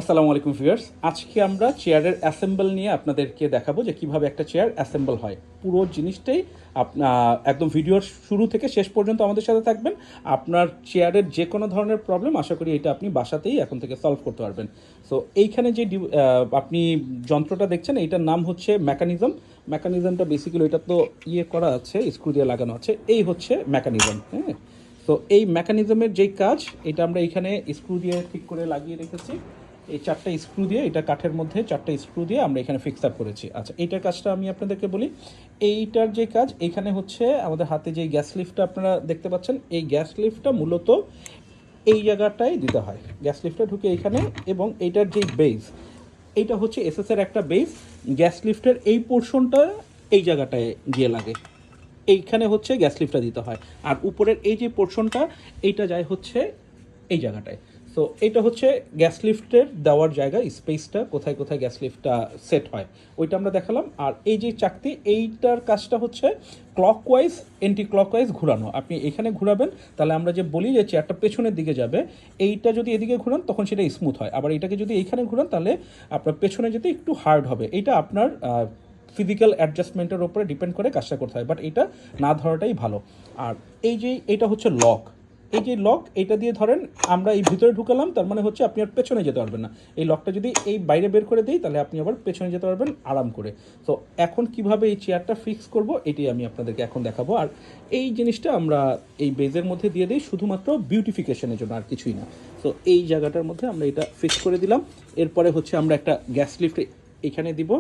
আসসালামু আলাইকুম ভিউয়ার্স, আজকে আমরা চেয়ারের অ্যাসেম্বল নিয়ে আপনাদেরকে দেখাবো যে কিভাবে একটা চেয়ার অ্যাসেম্বল হয়। পুরো জিনিসটাই একদম ভিডিওর শুরু থেকে শেষ পর্যন্ত আমাদের সাথে থাকবেন। আপনার চেয়ারের যে কোনো ধরনের প্রবলেম আশা করি এটা আপনি বাসাতেই এখন থেকে সলভ করতে পারবেন। সো এইখানে যে আপনি যন্ত্রটা দেখছেন এইটার নাম হচ্ছে মেকানিজমটা বেসিক্যালি এটা তো করা আছে, স্ক্রু দিয়ে লাগানো আছে। এই হচ্ছে মেকানিজম। হ্যাঁ, তো এই মেকানিজমের যেই কাজ এটা আমরা এইখানে স্ক্রু দিয়ে ঠিক করে লাগিয়ে রেখেছি। এই চারটা স্ক্রু দিয়ে, এটা কাঠের মধ্যে চারটা স্ক্রু দিয়ে আমরা এখানে ফিক্স আপ করেছি। আচ্ছা, এইটার কাজটা আমি আপনাদেরকে বলি। এইটার যে কাজ এখানে হচ্ছে আমাদের হাতে যে গ্যাস লিফটটা আপনারা দেখতে পাচ্ছেন, এই গ্যাস লিফটটা মূলত এই জায়গাটায় দিতে হয়। গ্যাস লিফটটা ঢুকে এইখানে, এবং এইটার যে বেস, এইটা হচ্ছে এসএসের একটা বেস। গ্যাস লিফটের এই পোর্শনটা এই জায়গাটায় গিয়ে লাগে, এইখানে হচ্ছে গ্যাস লিফটটা দিতে হয়। আর উপরের এই যে পোর্শনটা এইটা যায় হচ্ছে এই জায়গাটায়। সো এটা হচ্ছে গ্যাস লিফটের দেওয়ার জায়গা, স্পেসটা কোথায় কোথায় গ্যাস লিফটটা সেট হয় ওইটা আমরা দেখালাম। আর এই যে চাকতি, এইটার কাজটা হচ্ছে ক্লকওয়াইজ এন্টি ক্লকওয়াইজ ঘোরানো। আপনি এখানে ঘোরাবেন তাহলে আমরা যে বলি যে চেয়ারটা পেছনের দিকে যাবে, এইটা যদি এদিকে ঘোরান তখন সেটা স্মুথ হয়। আবার এটাকে যদি এইখানে ঘোরান তাহলে আপনার পেছনে যেতে একটু হার্ড হবে। এইটা আপনার ফিজিক্যাল অ্যাডজাস্টমেন্টের উপরে ডিপেন্ড করে কাজটা করতে হয়, বাট এটা না ধরাটাই ভালো। আর এই যে এটা হচ্ছে লক, এই যে লক, এটা দিয়ে ধরেন আমরা এই ভিতরে ঢুকালাম, তার মানে হচ্ছে আপনি আর পেছনে যেতে পারবেন না। এই লকটা যদি এই বাইরে বের করে দিই তাহলে আপনি আবার পেছনে যেতে পারবেন আরাম করে। তো এখন কিভাবে এই চেয়ারটা ফিক্স করব এটাই আমি আপনাদেরকে এখন দেখাবো। আর এই জিনিসটা আমরা এই বেজের মধ্যে দিয়ে দিই শুধুমাত্র বিউটিফিকেশনের জন্য, আর কিছুই না। তো এই জায়গাটার মধ্যে আমরা এটা ফিক্স করে দিলাম। এরপরে হচ্ছে আমরা একটা গ্যাস লিফট এখানে দিব।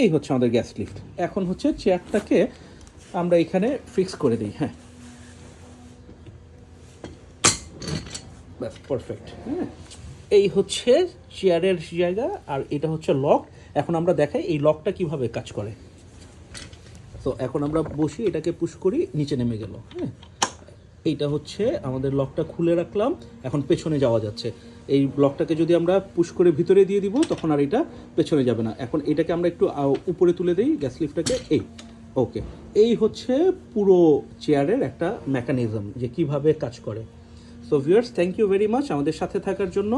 এই হচ্ছে আমাদের গ্যাস লিফট। এখন হচ্ছে চেয়ারটাকে আমরা এখানে ফিক্স করে দিই। হ্যাঁ, ব্যাস পারফেক্ট। হ্যাঁ, এই হচ্ছে চেয়ারের জায়গা, আর এটা হচ্ছে লক। এখন আমরা দেখাই এই লকটা কিভাবে কাজ করে। তো এখন আমরা বসি, এটাকে পুশ করি, নিচে নেমে গেল। হ্যাঁ, এইটা হচ্ছে আমাদের লকটা খুলে রাখলাম, এখন পেছনে যাওয়া যাচ্ছে। এই লকটাকে যদি আমরা পুশ করে ভিতরে দিয়ে দিব তখন আর এটা পেছনে যাবে না। এখন এটাকে আমরা একটু উপরে তুলে দিই গ্যাস লিফটটাকে। এই ওকে, এই হচ্ছে পুরো চেয়ারের একটা মেকানিজম যে কিভাবে কাজ করে। So viewers, thank you very much আমাদের সাথে থাকার জন্য।